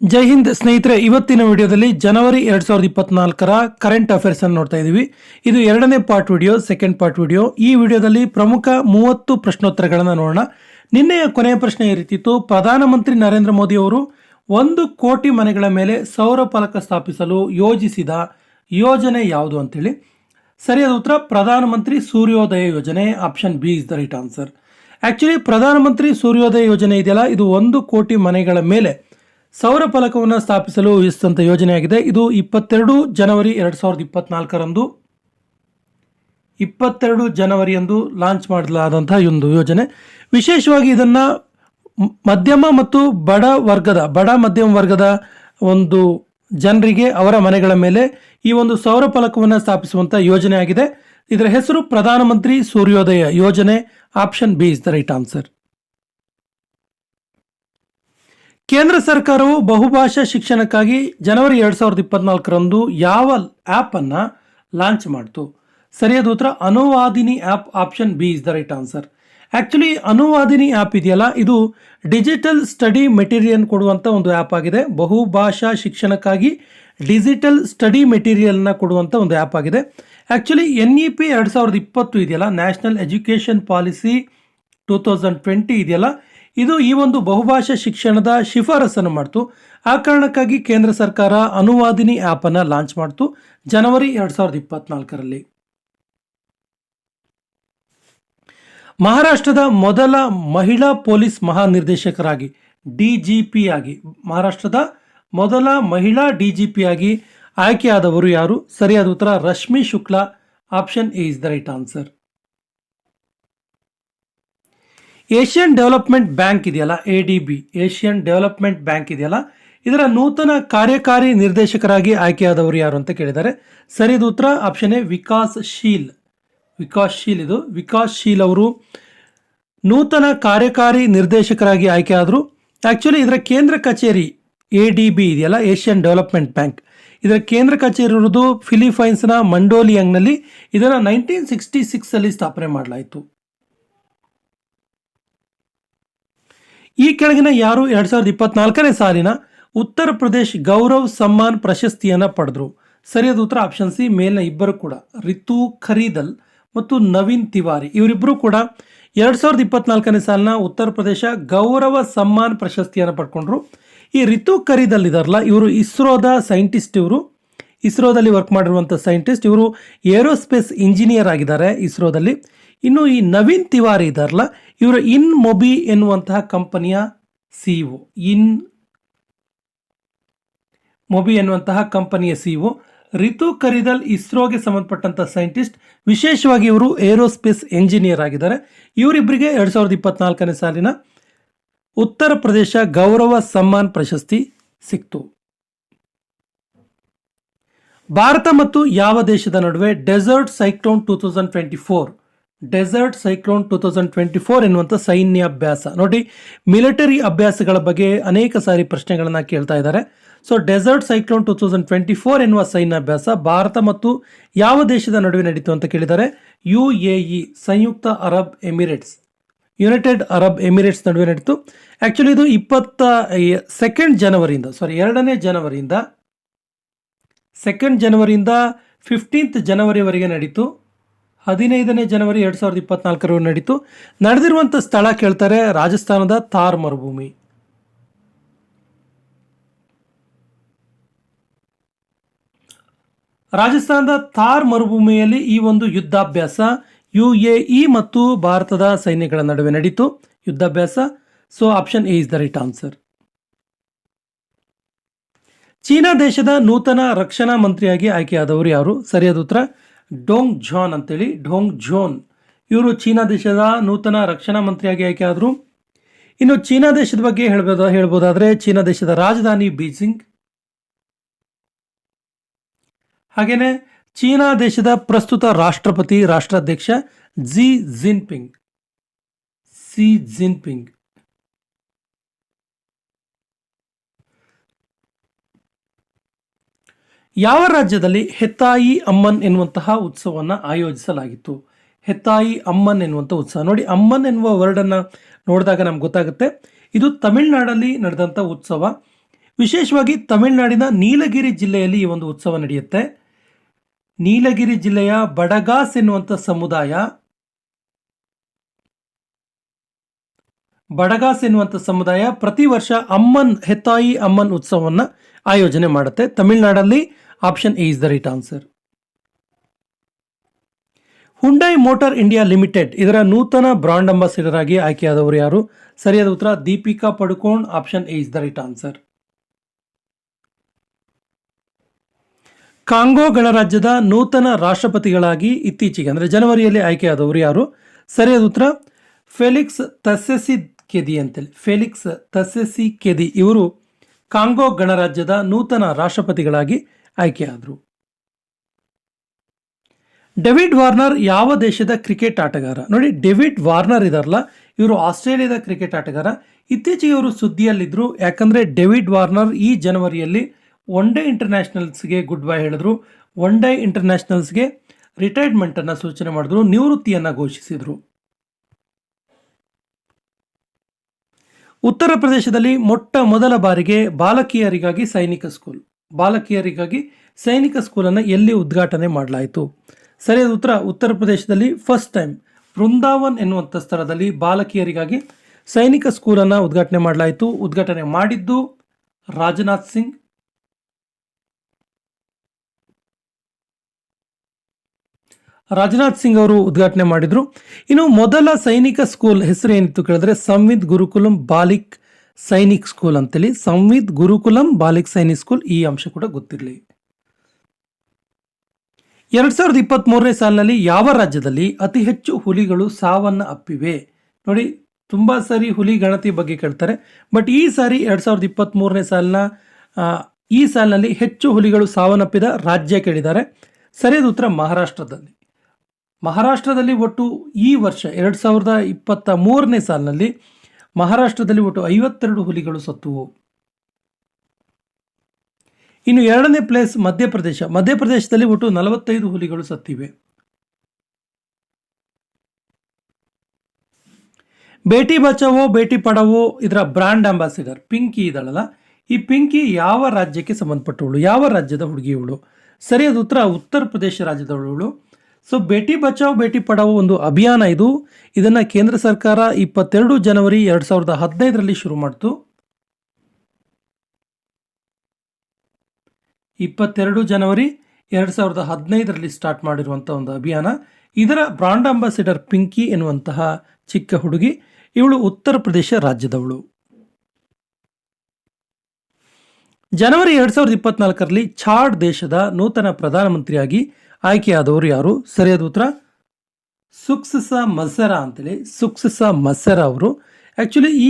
ಜೈ ಹಿಂದ್ ಸ್ನೇಹಿತರೆ, ಇವತ್ತಿನ ವಿಡಿಯೋದಲ್ಲಿ ಜನವರಿ 2024ರ ಕರೆಂಟ್ ಅಫೇರ್ಸ್ ಅನ್ನು ನೋಡ್ತಾ ಇದ್ದೀವಿ. ಇದು ಎರಡನೇ part video, second part video. ಈ ವಿಡಿಯೋದಲ್ಲಿ ಪ್ರಮುಖ 30 ಪ್ರಶ್ನೋತ್ತರಗಳನ್ನು ನೋಡೋಣ. ನಿನ್ನೆಯ ಕೊನೆಯ ಪ್ರಶ್ನೆ ಈ ರೀತಿತ್ತು: ಪ್ರಧಾನಮಂತ್ರಿ ನರೇಂದ್ರ ಮೋದಿ ಅವರು 1 ಕೋಟಿ ಮನೆಗಳ ಮೇಲೆ ಸೌರ ಫಲಕ ಸ್ಥಾಪಿಸಲು ಯೋಜಿಸಿದ ಯೋಜನೆ ಯಾವುದು ಅಂತೇಳಿ. ಸರಿಯಾದ ಉತ್ತರ ಪ್ರಧಾನಮಂತ್ರಿ ಸೂರ್ಯೋದಯ ಯೋಜನೆ. Option B is the right answer. Actually ಪ್ರಧಾನಮಂತ್ರಿ ಸೂರ್ಯೋದಯ ಯೋಜನೆ ಇದೆಯಲ್ಲ, ಇದು 1 ಕೋಟಿ ಮನೆಗಳ ಮೇಲೆ ಸೌರ ಫಲಕವನ್ನು ಸ್ಥಾಪಿಸಲು ಯೋಜಿಸಿದಂಥ ಯೋಜನೆಯಾಗಿದೆ. ಇದು 22 ಜನವರಿ 2024ರಂದು 22 ಜನವರಿಯಂದು ಲಾಂಚ್ ಮಾಡಲಾದಂತಹ ಒಂದು ಯೋಜನೆ. ವಿಶೇಷವಾಗಿ ಇದನ್ನು ಮಧ್ಯಮ ಮತ್ತು ಬಡ ಮಧ್ಯಮ ವರ್ಗದ ಒಂದು ಜನರಿಗೆ ಅವರ ಮನೆಗಳ ಮೇಲೆ ಈ ಒಂದು ಸೌರ ಫಲಕವನ್ನು ಸ್ಥಾಪಿಸುವಂಥ ಯೋಜನೆ ಆಗಿದೆ. ಇದರ ಹೆಸರು ಪ್ರಧಾನಮಂತ್ರಿ ಸೂರ್ಯೋದಯ ಯೋಜನೆ. Option B is the right answer. ಕೇಂದ್ರ ಸರ್ಕಾರವು ಬಹುಭಾಷಾ ಶಿಕ್ಷಣಕ್ಕಾಗಿ ಜನವರಿ 2024ರಂದು ಯಾವ ಆ್ಯಪ್ ಅನ್ನು ಲಾಂಚ್ ಮಾಡಿತು? ಸರಿಯಾದ ಉತ್ತರ Anuvadini app. Option B is the right answer. Actually Anuvadini app ಇದೆಯಲ್ಲ, ಇದು ಡಿಜಿಟಲ್ ಸ್ಟಡಿ ಮೆಟೀರಿಯಲ್ ಕೊಡುವಂಥ ಒಂದು ಆ್ಯಪ್ ಆಗಿದೆ. ಬಹುಭಾಷಾ ಶಿಕ್ಷಣಕ್ಕಾಗಿ ಡಿಜಿಟಲ್ ಸ್ಟಡಿ ಮೆಟೀರಿಯಲ್ನ ಕೊಡುವಂಥ ಒಂದು ಆ್ಯಪ್ ಆಗಿದೆ. ಆ್ಯಕ್ಚುಲಿ NEP 2020 ಇದೆಯಲ್ಲ, ನ್ಯಾಷನಲ್ ಎಜುಕೇಷನ್ ಪಾಲಿಸಿ 2020 ಇದೆಯಲ್ಲ, ಇದು ಈ ಒಂದು ಬಹುಭಾಷಾ ಶಿಕ್ಷಣದ ಶಿಫಾರಸನ್ನು ಮಾಡ್ತು. ಆ ಕಾರಣಕ್ಕಾಗಿ ಕೇಂದ್ರ ಸರ್ಕಾರ ಅನುವಾದಿನಿ ಆ್ಯಪ್ ಅನ್ನು ಲಾಂಚ್ ಮಾಡ್ತು ಜನವರಿ 2024ರಲ್ಲಿ. ಮಹಾರಾಷ್ಟ್ರದ ಮೊದಲ ಮಹಿಳಾ ಪೊಲೀಸ್ ಮಹಾನಿರ್ದೇಶಕರಾಗಿ DGP ಆಗಿ ಮಹಾರಾಷ್ಟ್ರದ ಮೊದಲ ಮಹಿಳಾ DGP ಆಗಿ ಆಯ್ಕೆಯಾದವರು ಯಾರು? ಸರಿಯಾದ ಉತ್ತರ Rashmi Shukla. Option A is the right answer. Asian development bank ಇದೆಯಲ್ಲ, ADB, ಏಷ್ಯನ್ ಡೆವಲಪ್ಮೆಂಟ್ ಬ್ಯಾಂಕ್ ಇದೆಯಲ್ಲ, ಇದರ ನೂತನ ಕಾರ್ಯಕಾರಿ ನಿರ್ದೇಶಕರಾಗಿ ಆಯ್ಕೆಯಾದವರು ಯಾರು ಅಂತ ಕೇಳಿದ್ದಾರೆ. ಸರಿಯಾದ ಉತ್ತರ ಆಪ್ಷನ್ ಎ ವಿಕಾಸ್ ಶೀಲ್. ಇದು ವಿಕಾಸ್ ಶೀಲ್ ಅವರು ನೂತನ ಕಾರ್ಯಕಾರಿ ನಿರ್ದೇಶಕರಾಗಿ ಆಯ್ಕೆಯಾದರು. ಆ್ಯಕ್ಚುಲಿ ಇದರ ಕೇಂದ್ರ ಕಚೇರಿ ADB ಇದೆಯಲ್ಲ, ಏಷ್ಯನ್ ಡೆವಲಪ್ಮೆಂಟ್ ಬ್ಯಾಂಕ್, ಇದರ ಕೇಂದ್ರ ಕಚೇರಿ ಇರುವುದು ಫಿಲಿಪೈನ್ಸ್ನ ಮಂಡೋಲಿಯಾಂಗ್ನಲ್ಲಿ. ಇದನ್ನು 1966 ಸ್ಥಾಪನೆ ಮಾಡಲಾಯಿತು. ಈ ಕೆಳಗಿನ ಯಾರು 2024ನೇ ಸಾಲಿನ ಉತ್ತರ ಪ್ರದೇಶ್ ಗೌರವ್ ಸಮ್ಮಾನ್ ಪ್ರಶಸ್ತಿಯನ್ನು ಪಡೆದರು? ಸರಿಯಾದ ಉತ್ತರ ಆಪ್ಷನ್ ಸಿ, ಮೇಲಿನ ಇಬ್ಬರು ಕೂಡ, ರಿತು ಖರೀದಲ್ ಮತ್ತು ನವೀನ್ ತಿವಾರಿ. ಇವರಿಬ್ಬರು ಕೂಡ 2024ನೇ ಸಾಲಿನ ಉತ್ತರ ಪ್ರದೇಶ ಗೌರವ ಸಮ್ಮಾನ್ ಪ್ರಶಸ್ತಿಯನ್ನು ಪಡ್ಕೊಂಡ್ರು. ಈ ರಿತು ಖರೀದಲ್ ಇದಾರಲ್ಲ, ಇವರು ಇಸ್ರೋದ ಸೈಂಟಿಸ್ಟ್. ಇವರು ಇಸ್ರೋದಲ್ಲಿ ವರ್ಕ್ ಮಾಡಿರುವಂಥ ಸೈಂಟಿಸ್ಟ್. ಇವರು ಏರೋಸ್ಪೇಸ್ ಇಂಜಿನಿಯರ್ ಆಗಿದ್ದಾರೆ ಇಸ್ರೋದಲ್ಲಿ. ಇನ್ನು ಈ ನವೀನ್ ತಿವಾರಿ ಇದಾರಲ್ಲ, ಇವರು ಇನ್ಮೊಬಿ ಎನ್ನುವಂತಹ ಕಂಪನಿಯ CEO. ಇನ್ಮೊಬಿ ಎನ್ನುವಂತಹ ಕಂಪನಿಯ CEO. ರಿತು ಖರೀದಲ್ ಇಸ್ರೋಗೆ ಸಂಬಂಧಪಟ್ಟಂಥ ಸೈಂಟಿಸ್ಟ್. ವಿಶೇಷವಾಗಿ ಇವರು ಏರೋಸ್ಪೇಸ್ ಎಂಜಿನಿಯರ್ ಆಗಿದ್ದಾರೆ. ಇವರಿಬ್ಬರಿಗೆ 2024ನೇ ಸಾಲಿನ ಉತ್ತರ ಪ್ರದೇಶ ಗೌರವ ಸಮ್ಮಾನ್ ಪ್ರಶಸ್ತಿ ಸಿಕ್ತು. ಭಾರತ ಮತ್ತು ಯಾವ ದೇಶದ ನಡುವೆ ಡೆಸರ್ಟ್ ಸೈಕ್ಲೋನ್ 2024 ಎನ್ನುವಂಥ ಸೈನ್ಯಾಭ್ಯಾಸ? ನೋಡಿ, ಮಿಲಿಟರಿ ಅಭ್ಯಾಸಗಳ ಬಗ್ಗೆ ಅನೇಕ ಸಾರಿ ಪ್ರಶ್ನೆಗಳನ್ನು ಕೇಳ್ತಾ ಇದ್ದಾರೆ. ಸೊ ಡೆಸರ್ಟ್ ಸೈಕ್ಲೋನ್ 2024 ಎನ್ನುವ ಸೈನ್ಯಾಭ್ಯಾಸ ಭಾರತ ಮತ್ತು ಯಾವ ದೇಶದ ನಡುವೆ ನಡೀತು ಅಂತ ಕೇಳಿದ್ದಾರೆ. UAE, ಸಂಯುಕ್ತ Arab Emirates, United Arab Emirates ನಡುವೆ ನಡೀತು. ಆ್ಯಕ್ಚುಲಿ ಇದು 2nd ಜನವರಿಯಿಂದ 15th ಜನವರಿವರೆಗೆ ನಡೀತು. 15ನೇ ಜನವರಿ 2024 ನಡೀತು. ನಡೆದಿರುವಂಥ ಸ್ಥಳ ಕೇಳ್ತಾರೆ, ರಾಜಸ್ಥಾನದ ಥಾರ್ ಮರುಭೂಮಿ. ರಾಜಸ್ಥಾನದ ಥಾರ್ ಮರುಭೂಮಿಯಲ್ಲಿ ಈ ಒಂದು ಯುದ್ಧಾಭ್ಯಾಸ UAE ಮತ್ತು ಭಾರತದ ಸೈನ್ಯಗಳ ನಡುವೆ ನಡೀತು ಯುದ್ಧಾಭ್ಯಾಸ. So option A is the right answer. ಚೀನಾ ದೇಶದ ನೂತನ ರಕ್ಷಣಾ ಮಂತ್ರಿಯಾಗಿ ಆಯ್ಕೆಯಾದವರು ಯಾರು? ಸರಿಯಾದ ಉತ್ತರ ಡೋಂಗ್ ಝಾನ್ ಅಂತೇಳಿ. ಡೋಂಗ್ ಝೋನ್ ಇವರು ಚೀನಾ ದೇಶದ ನೂತನ ರಕ್ಷಣಾ ಮಂತ್ರಿಯಾಗಿ ಆಯ್ಕೆಯಾದರು. ಇನ್ನು ಚೀನಾ ದೇಶದ ಬಗ್ಗೆ ಹೇಳ್ಬೋದಾದ್ರೆ, ಚೀನಾ ದೇಶದ ರಾಜಧಾನಿ ಬೀಜಿಂಗ್. ಹಾಗೇನೆ ಚೀನಾ ದೇಶದ ಪ್ರಸ್ತುತ ರಾಷ್ಟ್ರಾಧ್ಯಕ್ಷ ಸಿ ಜಿನ್ಪಿಂಗ್. ಯಾವ ರಾಜ್ಯದಲ್ಲಿ ಹೆತ್ತಾಯಿ ಅಮ್ಮನ್ ಎನ್ನುವಂತಹ ಉತ್ಸವವನ್ನು ಆಯೋಜಿಸಲಾಗಿತ್ತು? ಹೆತ್ತಾಯಿ ಅಮ್ಮನ್ ಎನ್ನುವಂಥ ಉತ್ಸವ. ನೋಡಿ, ಅಮ್ಮನ್ ಎನ್ನುವ ವರ್ಡನ್ನು ನೋಡಿದಾಗ ನಮ್ಗೆ ಗೊತ್ತಾಗುತ್ತೆ, ಇದು ತಮಿಳುನಾಡಲ್ಲಿ ನಡೆದಂಥ ಉತ್ಸವ. ವಿಶೇಷವಾಗಿ ತಮಿಳುನಾಡಿನ ನೀಲಗಿರಿ ಜಿಲ್ಲೆಯಲ್ಲಿ ಈ ಒಂದು ಉತ್ಸವ ನಡೆಯುತ್ತೆ. ನೀಲಗಿರಿ ಜಿಲ್ಲೆಯ ಬಡಗಾಸ್ ಎನ್ನುವಂಥ ಸಮುದಾಯ ಪ್ರತಿ ವರ್ಷ ಹೆತ್ತಾಯಿ ಅಮ್ಮನ್ ಉತ್ಸವವನ್ನು ಆಯೋಜನೆ ಮಾಡುತ್ತೆ. ತಮಿಳುನಾಡಲ್ಲಿ option A is the right answer. Hyundai Motor India Limited ಇದರ ನೂತನ ಬ್ರಾಂಡ್ ಅಂಬಾಸಿಡರ್ ಆಗಿ ಆಯ್ಕೆಯಾದವರು ಯಾರು? ಸರಿಯಾದ ಉತ್ತರ Deepika Padukone. Option A is the right answer. Congo ಗಣರಾಜ್ಯದ ನೂತನ ರಾಷ್ಟ್ರಪತಿಗಳಾಗಿ ಇತ್ತೀಚೆಗೆ ಅಂದರೆ ಜನವರಿಯಲ್ಲಿ ಆಯ್ಕೆಯಾದವರು ಯಾರು? ಸರಿಯಾದ ಉತ್ತರ ಫೆಲಿಕ್ಸ್ ತಸೆಸಿಕೆದಿ ಅಂತೇಳಿ. ಫೆಲಿಕ್ಸ್ ತಸೆಸಿಕೆದಿ ಇವರು ಕಾಂಗೋ ಗಣರಾಜ್ಯದ ನೂತನ ರಾಷ್ಟ್ರಪತಿಗಳಾಗಿ ಆಯ್ಕೆಯಾದರು. ಡೇವಿಡ್ ವಾರ್ನರ್ ಯಾವ ದೇಶದ ಕ್ರಿಕೆಟ್ ಆಟಗಾರ? ನೋಡಿ, ಡೇವಿಡ್ ವಾರ್ನರ್ ಇದಾರಲ್ಲ, ಇವರು ಆಸ್ಟ್ರೇಲಿಯಾದ ಕ್ರಿಕೆಟ್ ಆಟಗಾರ. ಇತ್ತೀಚೆಗೆ ಇವರು ಸುದ್ದಿಯಲ್ಲಿದ್ದರು, ಯಾಕಂದರೆ ಡೇವಿಡ್ ವಾರ್ನರ್ ಈ ಜನವರಿಯಲ್ಲಿ ಒನ್ ಡೇ ಇಂಟರ್ನ್ಯಾಷನಲ್ಸ್ಗೆ ಗುಡ್ ಬೈ ಹೇಳಿದ್ರು. ಒನ್ ಡೇ ಇಂಟರ್ನ್ಯಾಷನಲ್ಸ್ಗೆ ರಿಟೈರ್ಮೆಂಟನ್ನು ಸೂಚನೆ ಮಾಡಿದ್ರು, ನಿವೃತ್ತಿಯನ್ನು ಘೋಷಿಸಿದರು. ಉತ್ತರ ಪ್ರದೇಶದಲ್ಲಿ ಮೊದಲ ಬಾರಿಗೆ ಬಾಲಕಿಯರಿಗಾಗಿ ಸೈನಿಕ ಸ್ಕೂಲನ್ನು ಎಲ್ಲಿ ಉದ್ಘಾಟನೆ ಮಾಡಲಾಯಿತು? ಸರಿಯಾದ ಉತ್ತರ ಉತ್ತರ ಪ್ರದೇಶದಲ್ಲಿ ಫಸ್ಟ್ ಟೈಮ್ ಬೃಂದಾವನ್ ಎನ್ನುವಂಥ ಸ್ಥಳದಲ್ಲಿ ಬಾಲಕಿಯರಿಗಾಗಿ ಸೈನಿಕ ಸ್ಕೂಲನ್ನು ಉದ್ಘಾಟನೆ ಮಾಡಲಾಯಿತು. ಉದ್ಘಾಟನೆ ಮಾಡಿದ್ದು ರಾಜನಾಥ್ ಸಿಂಗ್. ಅವರು ಉದ್ಘಾಟನೆ ಮಾಡಿದರು. ಇನ್ನು ಮೊದಲ ಸೈನಿಕ ಸ್ಕೂಲ್ ಹೆಸರು ಏನಿತ್ತು ಕೇಳಿದ್ರೆ ಸಂವಿತ್ ಗುರುಕುಲಂ ಬಾಲಿಕ್ ಸೈನಿಕ್ ಸ್ಕೂಲ್ ಅಂತೇಳಿ. ಸಂವಿತ್ ಗುರುಕುಲಂ ಬಾಲಿಕ್ ಸೈನಿಕ್ ಸ್ಕೂಲ್. ಈ ಅಂಶ ಕೂಡ ಗೊತ್ತಿರಲಿ. 2023ನೇ ಸಾಲಿನಲ್ಲಿ ಯಾವ ರಾಜ್ಯದಲ್ಲಿ ಅತಿ ಹೆಚ್ಚು ಹುಲಿಗಳು ಸಾವನ್ನು ಅಪ್ಪಿವೆ? ನೋಡಿ, ತುಂಬ ಸಾರಿ ಹುಲಿ ಗಣತಿ ಬಗ್ಗೆ ಕೇಳ್ತಾರೆ, ಬಟ್ ಈ ಸಾರಿ 2023ನೇ ಸಾಲಿನಲ್ಲಿ ಹೆಚ್ಚು ಹುಲಿಗಳು ಸಾವನ್ನಪ್ಪಿದ ರಾಜ್ಯ ಕೇಳಿದ್ದಾರೆ. ಸರಿಯಾದ ಉತ್ತರ ಮಹಾರಾಷ್ಟ್ರದಲ್ಲಿ ಒಟ್ಟು ಈ ವರ್ಷ 2023ನೇ ಸಾಲಿನಲ್ಲಿ ಮಹಾರಾಷ್ಟ್ರದಲ್ಲಿ ಒಟ್ಟು 52 ಹುಲಿಗಳು ಸತ್ತುವು. ಇನ್ನು ಎರಡನೇ ಪ್ಲೇಸ್ ಮಧ್ಯಪ್ರದೇಶದಲ್ಲಿ ಒಟ್ಟು 45 ಹುಲಿಗಳು ಸತ್ತಿವೆ. ಬೇಟಿ ಬಚಾವೋ ಬೇಟಿ ಪಡಾವೋ ಇದರ ಬ್ರಾಂಡ್ ಅಂಬಾಸಿಡರ್ ಪಿಂಕಿ ಇದ್ದಾಳಲ್ಲ, ಈ ಪಿಂಕಿ ಯಾವ ರಾಜ್ಯಕ್ಕೆ ಸಂಬಂಧಪಟ್ಟವಳು? ಯಾವ ರಾಜ್ಯದ ಹುಡುಗಿ ಇವಳು? ಸರಿಯಾದ ಉತ್ತರ ಉತ್ತರ ಪ್ರದೇಶ ರಾಜ್ಯದವಳು. ಸೊ ಬೇಟಿ ಬಚಾವೋ ಬೇಟಿ ಪಡಾವೋ ಒಂದು ಅಭಿಯಾನ ಇದು. ಇದನ್ನು ಕೇಂದ್ರ ಸರ್ಕಾರ 22 ಜನವರಿ 2015ರಲ್ಲಿ ಶುರು ಮಾಡಿತು. 22 ಜನವರಿ 2015ರಲ್ಲಿ ಸ್ಟಾರ್ಟ್ ಮಾಡಿರುವಂಥ ಒಂದು ಅಭಿಯಾನ. ಇದರ ಬ್ರಾಂಡ್ ಅಂಬಾಸಿಡರ್ ಪಿಂಕಿ ಎನ್ನುವಂತಹ ಚಿಕ್ಕ ಹುಡುಗಿ, ಇವಳು ಉತ್ತರ ಪ್ರದೇಶ ರಾಜ್ಯದವಳು. ಜನವರಿ 2024ರಲ್ಲಿ ಛಾಡ್ ದೇಶದ ನೂತನ ಪ್ರಧಾನಮಂತ್ರಿಯಾಗಿ ಆಯ್ಕೆಯಾದವರು ಯಾರು? ಸರಿಯಾದ ಉತ್ತರ ಸುಕ್ಸಸಾ ಮಸರಾ ಅಂತೇಳಿ. ಸುಕ್ಸಸಾ ಮಸರಾ ಅವರು. ಆ್ಯಕ್ಚುಲಿ ಈ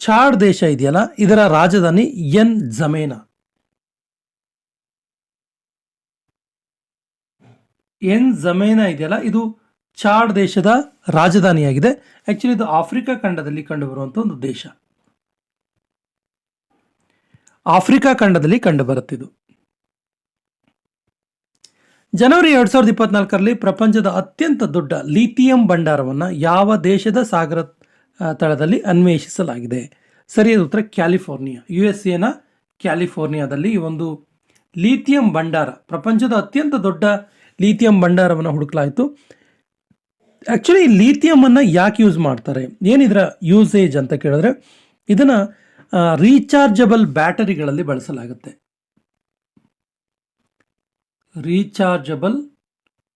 ಛಾಡ್ ದೇಶ ಇದೆಯಲ್ಲ, ಇದರ ರಾಜಧಾನಿ ಎನ್ ಜಮೇನಾ ಇದೆಯಲ್ಲ, ಇದು ಛಾಡ್ ದೇಶದ ರಾಜಧಾನಿಯಾಗಿದೆ. ಆ್ಯಕ್ಚುಲಿ ಇದು ಆಫ್ರಿಕಾ ಖಂಡದಲ್ಲಿ ಕಂಡುಬರುವಂಥ ಒಂದು ದೇಶ. ಕಂಡುಬರುತ್ತಿದ್ದು ಜನವರಿ 2024ರಲ್ಲಿ ಪ್ರಪಂಚದ ಅತ್ಯಂತ ದೊಡ್ಡ ಲಿಥಿಯಂ ಭಂಡಾರವನ್ನು ಯಾವ ದೇಶದ ಸಾಗರ ತಳದಲ್ಲಿ ಅನ್ವೇಷಿಸಲಾಗಿದೆ? ಸರಿಯಾದ ಉತ್ತರ ಕ್ಯಾಲಿಫೋರ್ನಿಯಾ. USA ಕ್ಯಾಲಿಫೋರ್ನಿಯಾದಲ್ಲಿ ಈ ಒಂದು ಲಿಥಿಯಂ ಭಂಡಾರ, ಪ್ರಪಂಚದ ಅತ್ಯಂತ ದೊಡ್ಡ ಲಿಥಿಯಂ ಭಂಡಾರವನ್ನು ಹುಡುಕಲಾಯಿತು. ಆ್ಯಕ್ಚುಲಿ ಲಿಥಿಯಮನ್ನು ಯಾಕೆ ಯೂಸ್ ಮಾಡ್ತಾರೆ, ಏನಿದರ ಯೂಸೇಜ್ ಅಂತ ಕೇಳಿದ್ರೆ, ಇದನ್ನು ರೀಚಾರ್ಜಬಲ್ ಬ್ಯಾಟರಿಗಳಲ್ಲಿ ಬಳಸಲಾಗುತ್ತೆ. ರೀಚಾರ್ಜಬಲ್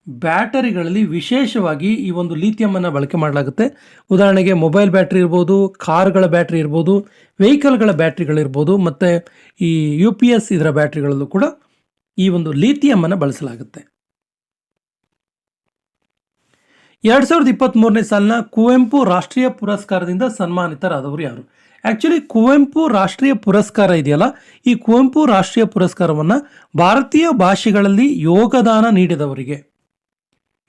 ಬ್ಯಾಟರಿಗಳಲ್ಲಿ ವಿಶೇಷವಾಗಿ ಈ ಒಂದು ಲಿಥಿಯಮನ್ನು ಬಳಕೆ ಮಾಡಲಾಗುತ್ತೆ. ಉದಾಹರಣೆಗೆ ಮೊಬೈಲ್ ಬ್ಯಾಟ್ರಿ ಇರ್ಬೋದು, ಕಾರ್ಗಳ ಬ್ಯಾಟ್ರಿ ಇರ್ಬೋದು, ವೆಹಿಕಲ್ಗಳ ಬ್ಯಾಟ್ರಿಗಳಿರ್ಬೋದು, ಮತ್ತು ಈ UPS ಇದರ ಬ್ಯಾಟ್ರಿಗಳಲ್ಲೂ ಕೂಡ ಈ ಒಂದು ಲಿಥಿಯಮನ್ನು ಬಳಸಲಾಗುತ್ತೆ. 2023ನೇ ಸಾಲಿನ ಕುವೆಂಪು ರಾಷ್ಟ್ರೀಯ ಪುರಸ್ಕಾರದಿಂದ ಸನ್ಮಾನಿತರಾದವರು ಯಾರು? ಆ್ಯಕ್ಚುಲಿ ಕುವೆಂಪು ರಾಷ್ಟ್ರೀಯ ಪುರಸ್ಕಾರ ಇದೆಯಲ್ಲ, ಈ ಕುವೆಂಪು ರಾಷ್ಟ್ರೀಯ ಪುರಸ್ಕಾರವನ್ನು ಭಾರತೀಯ ಭಾಷೆಗಳಲ್ಲಿ ಯೋಗದಾನ ನೀಡಿದವರಿಗೆ,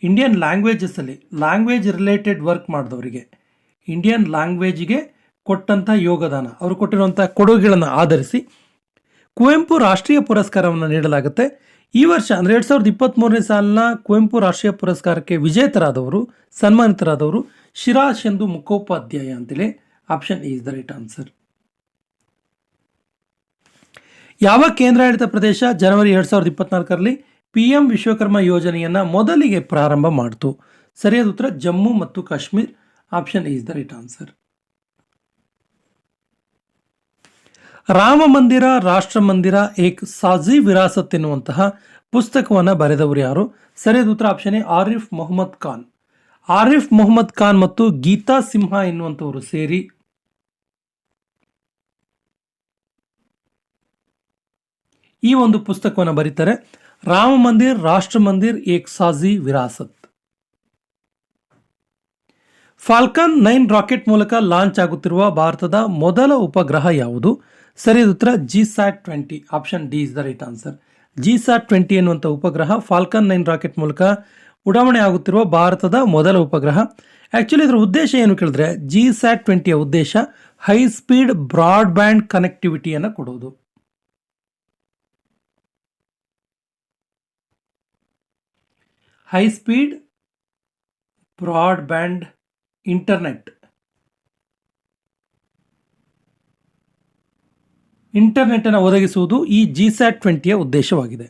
ಇಂಡಿಯನ್ ಲ್ಯಾಂಗ್ವೇಜಸ್ಸಲ್ಲಿ ಲ್ಯಾಂಗ್ವೇಜ್ ರಿಲೇಟೆಡ್ ವರ್ಕ್ ಮಾಡಿದವರಿಗೆ, ಇಂಡಿಯನ್ ಲ್ಯಾಂಗ್ವೇಜ್ಗೆ ಕೊಟ್ಟಂಥ ಯೋಗದಾನ, ಅವರು ಕೊಟ್ಟಿರುವಂಥ ಕೊಡುಗೆಗಳನ್ನು ಆಧರಿಸಿ ಕುವೆಂಪು ರಾಷ್ಟ್ರೀಯ ಪುರಸ್ಕಾರವನ್ನು ನೀಡಲಾಗುತ್ತೆ. ಈ ವರ್ಷ ಅಂದರೆ 2023ನೇ ಸಾಲಿನ ಕುವೆಂಪು ರಾಷ್ಟ್ರೀಯ ಪುರಸ್ಕಾರಕ್ಕೆ ವಿಜೇತರಾದವರು, ಸನ್ಮಾನಿತರಾದವರು ಶಿರಾಶೆಂದು ಮುಖೋಪಾಧ್ಯಾಯ ಅಂತೇಳಿ. Option A is the right answer. ಯಾವ ಕೇಂದ್ರಾಡಳಿತ ಪ್ರದೇಶ ಜನವರಿ 2024ರಲ್ಲಿ PM ವಿಶ್ವಕರ್ಮ ಯೋಜನೆಯನ್ನು ಮೊದಲಿಗೆ ಪ್ರಾರಂಭ ಮಾಡಿತು? ಸರಿಯಾದ ಉತ್ತರ ಜಮ್ಮು ಮತ್ತು Kashmir. Option is the right answer. Rama ಮಂದಿರ ರಾಷ್ಟ್ರ ಮಂದಿರ ಏಕ್ ಸಾಜಿ ವಿರಾಸತ್ ಎನ್ನುವಂತಹ ಪುಸ್ತಕವನ್ನು ಬರೆದವರು ಯಾರು? ಸರಿಯಾದ ಉತ್ತರ ಆಪ್ಷನ್ ಎ ಆರಿಫ್ ಮೊಹಮ್ಮದ್ ಖಾನ್. ಆರಿಫ್ ಮೊಹಮ್ಮದ್ ಖಾನ್ ಮತ್ತು ಗೀತಾ ಸಿಂಹ ಎನ್ನುವಂಥವರು ಸೇರಿ ಈ ಒಂದು ಪುಸ್ತಕವನ್ನು ಬರೀತಾರೆ. ರಾಮ ಮಂದಿರ್ ರಾಷ್ಟ್ರ ಮಂದಿರ್ ಏಕ್ ಸಾಜಿ ವಿರಾಸತ್. ಫಾಲ್ಕನ್ 9 ರಾಕೆಟ್ ಮೂಲಕ ಲಾಂಚ್ ಆಗುತ್ತಿರುವ ಭಾರತದ ಮೊದಲ ಉಪಗ್ರಹ ಯಾವುದು? ಸರಿಯಾದ ಉತ್ತರ GSAT-20. Option D is the right answer. GSAT-20 ಎನ್ನುವಂಥ ಉಪಗ್ರಹ ಫಾಲ್ಕನ್ 9 ರಾಕೆಟ್ ಮೂಲಕ ಉಡಾವಣೆ ಆಗುತ್ತಿರುವ ಭಾರತದ ಮೊದಲ ಉಪಗ್ರಹ. ಆ್ಯಕ್ಚುಲಿ ಇದರ ಉದ್ದೇಶ ಏನು ಕೇಳಿದ್ರೆ, GSAT-20ಯ ಉದ್ದೇಶ ಹೈ ಸ್ಪೀಡ್ ಬ್ರಾಡ್ಬ್ಯಾಂಡ್ ಕನೆಕ್ಟಿವಿಟಿಯನ್ನು ಕೊಡುವುದು. ಹೈ ಸ್ಪೀಡ್ ಬ್ರಾಡ್ಬ್ಯಾಂಡ್ ಇಂಟರ್ನೆಟ್ ಅನ್ನು ಒದಗಿಸುವುದು ಈ GSAT-20ಯ ಉದ್ದೇಶವಾಗಿದೆ.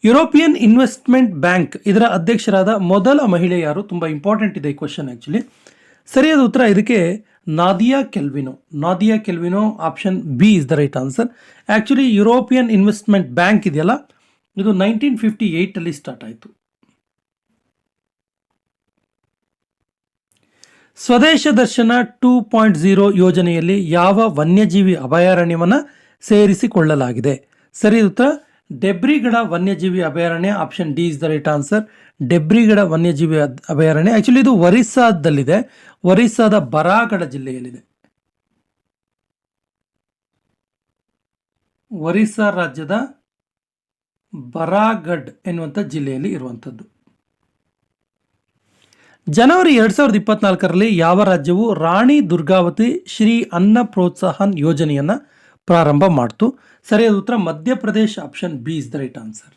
ಯುರೋಪಿಯನ್ ಇನ್ವೆಸ್ಟ್ಮೆಂಟ್ ಬ್ಯಾಂಕ್ ಇದರ ಅಧ್ಯಕ್ಷರಾದ ಮೊದಲ ಮಹಿಳೆ ಯಾರು? ತುಂಬ ಇಂಪಾರ್ಟೆಂಟ್ ಇದೆ ಈ ಕ್ವಶನ್ ಆ್ಯಕ್ಚುಲಿ. ಸರಿಯಾದ ಉತ್ತರ ಇದಕ್ಕೆ Nadia Calviño. Option B is the right answer. Actually European Investment Bank ಇದೆಯಲ್ಲ, ಇದು 1958 ಸ್ಟಾರ್ಟ್ ಆಯಿತು. ಸ್ವದೇಶ ದರ್ಶನ 2.0 ಯೋಜನೆಯಲ್ಲಿ ಯಾವ ವನ್ಯಜೀವಿ ಅಭಯಾರಣ್ಯವನ್ನು ಸೇರಿಸಿಕೊಳ್ಳಲಾಗಿದೆ? ಸರಿಯಾದ ಉತ್ತರ ಡೆಬ್ರಿಗಢ ವನ್ಯಜೀವಿ ಅಭಯಾರಣ್ಯ. Option D is the right answer. Debrigarh ವನ್ಯಜೀವಿ ಅಭಯಾರಣ್ಯ ಆ್ಯಕ್ಚುಲಿ ಇದು ಒರಿಸ್ಸಾದಲ್ಲಿದೆ. ಒರಿಸ್ಸಾದ ಬರಾಗಢ ಜಿಲ್ಲೆಯಲ್ಲಿದೆ. ಒರಿಸ್ಸಾ ರಾಜ್ಯದ ಬರಾಗಢ್ ಎನ್ನುವಂಥ ಜಿಲ್ಲೆಯಲ್ಲಿ ಇರುವಂಥದ್ದು. ಜನವರಿ 2024ರಲ್ಲಿ ಯಾವ ರಾಜ್ಯವು ರಾಣಿ ದುರ್ಗಾವತಿ ಶ್ರೀ ಅನ್ನ ಪ್ರೋತ್ಸಾಹನ್ ಯೋಜನೆಯನ್ನು ಪ್ರಾರಂಭ ಮಾಡಿತು? ಸರಿಯಾದ ಉತ್ತರ Madhya Pradesh. Option B is the right answer.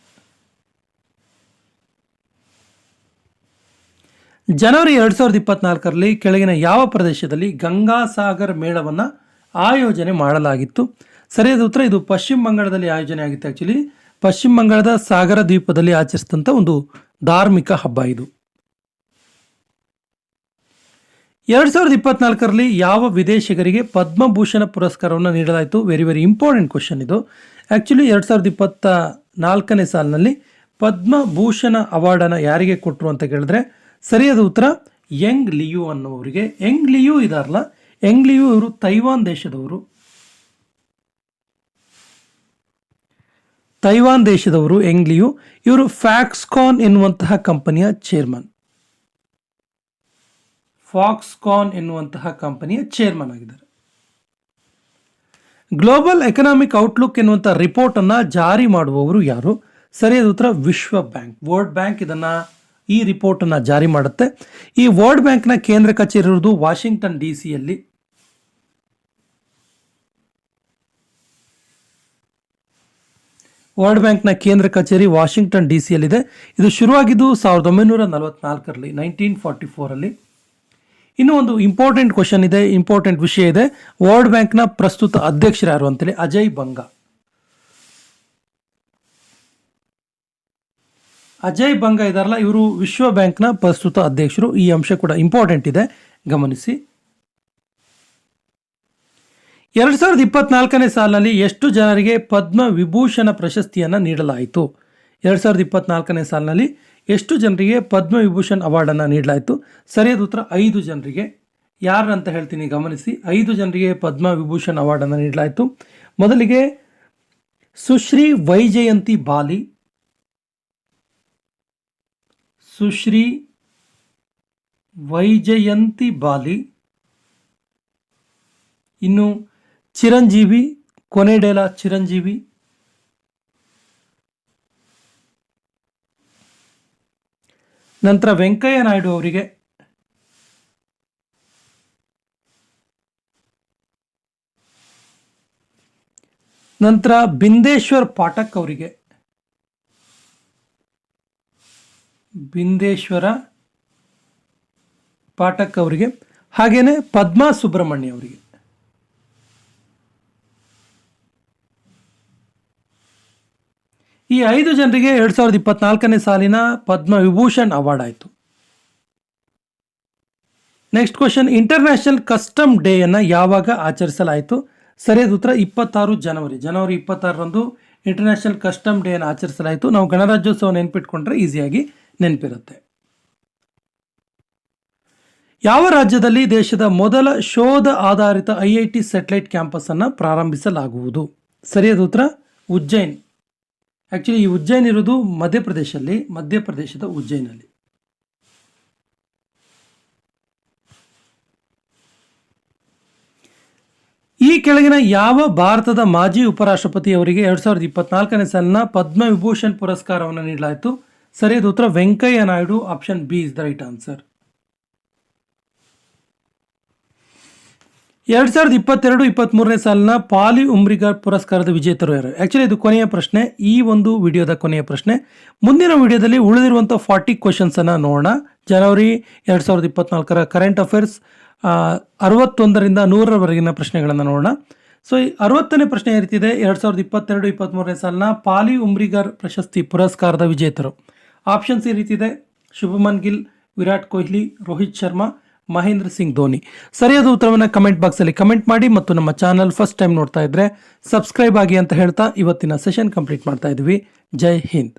ಜನವರಿ 2024ರಲ್ಲಿ ಕೆಳಗಿನ ಯಾವ ಪ್ರದೇಶದಲ್ಲಿ ಗಂಗಾಸಾಗರ್ ಮೇಳವನ್ನು ಆಯೋಜನೆ ಮಾಡಲಾಗಿತ್ತು? ಸರಿಯಾದ ಉತ್ತರ ಇದು ಪಶ್ಚಿಮ ಬಂಗಾಳದಲ್ಲಿ ಆಯೋಜನೆ ಆಗಿತ್ತು. ಆ್ಯಕ್ಚುಲಿ ಪಶ್ಚಿಮ ಬಂಗಾಳದ ಸಾಗರ ದ್ವೀಪದಲ್ಲಿ ಆಚರಿಸಿದಂಥ ಒಂದು ಧಾರ್ಮಿಕ ಹಬ್ಬ ಇದು. 2024ರಲ್ಲಿ ಯಾವ ವಿದೇಶಿಗರಿಗೆ ಪದ್ಮಭೂಷಣ ಪುರಸ್ಕಾರವನ್ನು ನೀಡಲಾಯಿತು? ವೆರಿ ವೆರಿ ಇಂಪಾರ್ಟೆಂಟ್ ಕ್ವಶನ್ ಇದು. ಆ್ಯಕ್ಚುಲಿ 2024ನೇ ಸಾಲಿನಲ್ಲಿ ಪದ್ಮಭೂಷಣ ಅವಾರ್ಡನ್ನು ಯಾರಿಗೆ ಕೊಟ್ಟರು ಅಂತ ಕೇಳಿದ್ರೆ ಸರಿಯಾದ ಉತ್ತರ ಯಂಗ್ ಲಿಯು ಅನ್ನುವರಿಗೆ. ಯಂಗ್ ಲಿಯು ಇದಾರಲ್ಲ, ಯಂಗ್ ಲಿಯು ಇವರು ತೈವಾನ್ ದೇಶದವರು ಯಂಗ್ ಲಿಯು. ಇವರು ಫಾಕ್ಸ್ಕಾನ್ ಎನ್ನುವಂತಹ ಕಂಪನಿಯ ಚೇರ್ಮನ್. ಆಗಿದ್ದಾರೆ. ಗ್ಲೋಬಲ್ ಎಕನಾಮಿಕ್ ಔಟ್ಲುಕ್ ಎನ್ನುವಂಥ ರಿಪೋರ್ಟನ್ನು ಜಾರಿ ಮಾಡುವವರು ಯಾರು? ಸರಿಯಾದ ಉತ್ತರ ವಿಶ್ವ ಬ್ಯಾಂಕ್. ವರ್ಲ್ಡ್ ಬ್ಯಾಂಕ್ ಈ ರಿಪೋರ್ಟನ್ನು ಜಾರಿ ಮಾಡುತ್ತೆ. ಈ ವರ್ಲ್ಡ್ ಬ್ಯಾಂಕ್ನ ಕೇಂದ್ರ ಕಚೇರಿ ಇರುವುದು ವಾಷಿಂಗ್ಟನ್ DC ವರ್ಲ್ಡ್ ಬ್ಯಾಂಕ್ನ ಕೇಂದ್ರ ಕಚೇರಿ ವಾಷಿಂಗ್ಟನ್ DC ಇದು ಶುರುವಾಗಿದ್ದು 1944ರಲ್ಲಿ 1944ರಲ್ಲಿ. ಇನ್ನೂ ಒಂದು ಇಂಪಾರ್ಟೆಂಟ್ ಕ್ವಶನ್ ಇದೆ, ಇಂಪಾರ್ಟೆಂಟ್ ವಿಷಯ ಇದೆ. ವರ್ಲ್ಡ್ ಬ್ಯಾಂಕ್ನ ಪ್ರಸ್ತುತ ಅಧ್ಯಕ್ಷರು ಯಾರು ಅಂತೇಳಿ ಅಜಯ್ ಬಂಗಾ ಇದಾರಲ್ಲ, ಇವರು ವಿಶ್ವ ಬ್ಯಾಂಕ್ನ ಪ್ರಸ್ತುತ ಅಧ್ಯಕ್ಷರು. ಈ ಅಂಶ ಕೂಡ ಇಂಪಾರ್ಟೆಂಟ್ ಇದೆ, ಗಮನಿಸಿ. 2024ನೇ ಸಾಲಿನಲ್ಲಿ ಎಷ್ಟು ಜನರಿಗೆ ಪದ್ಮ ವಿಭೂಷಣ ಪ್ರಶಸ್ತಿಯನ್ನು ನೀಡಲಾಯಿತು? 2024ನೇ ಸಾಲಿನಲ್ಲಿ ಎಷ್ಟು ಜನರಿಗೆ ಪದ್ಮ ವಿಭೂಷಣ್ ಅವಾರ್ಡನ್ನು ನೀಡಲಾಯಿತು? ಸರಿಯಾದ ಉತ್ತರ 5 ಜನರಿಗೆ. ಯಾರು ಅಂತ ಹೇಳ್ತೀನಿ, ಗಮನಿಸಿ. 5 ಜನರಿಗೆ ಪದ್ಮ ವಿಭೂಷಣ್ ಅವಾರ್ಡನ್ನು ನೀಡಲಾಯಿತು. ಮೊದಲಿಗೆ ಸುಶ್ರೀ ವೈಜಯಂತಿ ಬಾಲಿ. ಇನ್ನು ಚಿರಂಜೀವಿ, ಕೊನೆಡೇಲ ಚಿರಂಜೀವಿ. ನಂತರ ವೆಂಕಯ್ಯ ನಾಯ್ಡು ಅವರಿಗೆ. ನಂತರ ಬಿಂದೇಶ್ವರ್ ಪಾಠಕ್ ಅವರಿಗೆ. ಹಾಗೇನೆ ಪದ್ಮಾ ಸುಬ್ರಹ್ಮಣ್ಯ ಅವರಿಗೆ. ಈ 5 ಜನರಿಗೆ 2024ನೇ ಸಾಲಿನ ಪದ್ಮವಿಭೂಷಣ್ ಅವಾರ್ಡ್ ಆಯಿತು. ನೆಕ್ಸ್ಟ್ ಕ್ವಶನ್, ಇಂಟರ್ನ್ಯಾಷನಲ್ ಕಸ್ಟಮ್ ಡೇಯನ್ನು ಯಾವಾಗ ಆಚರಿಸಲಾಯಿತು? ಸರಿಯಾದ ಉತ್ತರ 26 ಜನವರಿ 26ರಂದು ಇಂಟರ್ನ್ಯಾಷನಲ್ ಕಸ್ಟಮ್ ಡೇಯನ್ನು ಆಚರಿಸಲಾಯಿತು. ನಾವು ಗಣರಾಜ್ಯೋತ್ಸವ ನೆನಪಿಟ್ಕೊಂಡ್ರೆ ಈಸಿಯಾಗಿ ನೆನಪಿರುತ್ತೆ. ಯಾವ ರಾಜ್ಯದಲ್ಲಿ ದೇಶದ ಮೊದಲ ಶೋಧ ಆಧಾರಿತ IIT ಸ್ಯಾಟಲೈಟ್ ಕ್ಯಾಂಪಸ್ ಅನ್ನು ಪ್ರಾರಂಭಿಸಲಾಗುವುದು? ಸರಿಯಾದ ಉತ್ತರ ಉಜ್ಜೈನ್. ಆಕ್ಚುಲಿ ಈ ಉಜ್ಜೈನ್ ಇರುವುದು ಮಧ್ಯಪ್ರದೇಶದ ಉಜ್ಜೈನಲ್ಲಿ. ಈ ಕೆಳಗಿನ ಯಾವ ಭಾರತದ ಮಾಜಿ ಉಪರಾಷ್ಟ್ರಪತಿ ಅವರಿಗೆ 2024ನೇ ಸಾಲಿನ ಪದ್ಮವಿಭೂಷಣ್ ಪುರಸ್ಕಾರವನ್ನು ನೀಡಲಾಯಿತು? ಸರಿಯಾದ ಉತ್ತರ Venkaiah Naidu. Option B is the right answer. 2022-23ನೇ ಸಾಲಿನ ಪಾಲಿ ಉಮ್ರಿಗಾರ್ ಪುರಸ್ಕಾರದ ವಿಜೇತರು ಯಾರು? ಆಕ್ಚುಲಿ ಇದು ಕೊನೆಯ ಪ್ರಶ್ನೆ, ಈ ಒಂದು ವಿಡಿಯೋದ ಕೊನೆಯ ಪ್ರಶ್ನೆ. ಮುಂದಿನ ವಿಡಿಯೋದಲ್ಲಿ ಉಳಿದಿರುವಂಥ 40 ಕ್ವಶನ್ಸ್ ಅನ್ನು ನೋಡೋಣ. ಜನವರಿ 2024ರ ಕರೆಂಟ್ ಅಫೇರ್ಸ್ 61ರಿಂದ 100ರವರೆಗಿನ ಪ್ರಶ್ನೆಗಳನ್ನು ನೋಡೋಣ. ಸೊ 60ನೇ ಪ್ರಶ್ನೆ ಈ ರೀತಿದೆ, 2022-23ನೇ ಸಾಲಿನ ಪಾಲಿ ಉಮ್ರಿಗಾರ್ ಪ್ರಶಸ್ತಿ ಪುರಸ್ಕಾರದ ವಿಜೇತರು. ಆಪ್ಷನ್ಸ್ ಈ ರೀತಿದೆ: ಶುಭಮನ್ ಗಿಲ್, ವಿರಾಟ್ ಕೊಹ್ಲಿ, ರೋಹಿತ್ ಶರ್ಮಾ, ಮಹೇಂದ್ರ ಸಿಂಗ್ ಧೋನಿ. ಸರಿಯಾದ ಉತ್ತರವನ್ನು ಕಮೆಂಟ್ ಬಾಕ್ಸಲ್ಲಿ ಕಮೆಂಟ್ ಮಾಡಿ ಮತ್ತು ನಮ್ಮ ಚಾನಲ್ ಫಸ್ಟ್ ಟೈಮ್ ನೋಡ್ತಾ ಇದ್ರೆ ಸಬ್ಸ್ಕ್ರೈಬ್ ಆಗಿ ಅಂತ ಹೇಳ್ತಾ ಇವತ್ತಿನ ಸೆಷನ್ ಕಂಪ್ಲೀಟ್ ಮಾಡ್ತಾ ಇದ್ವಿ. ಜೈ ಹಿಂದ್.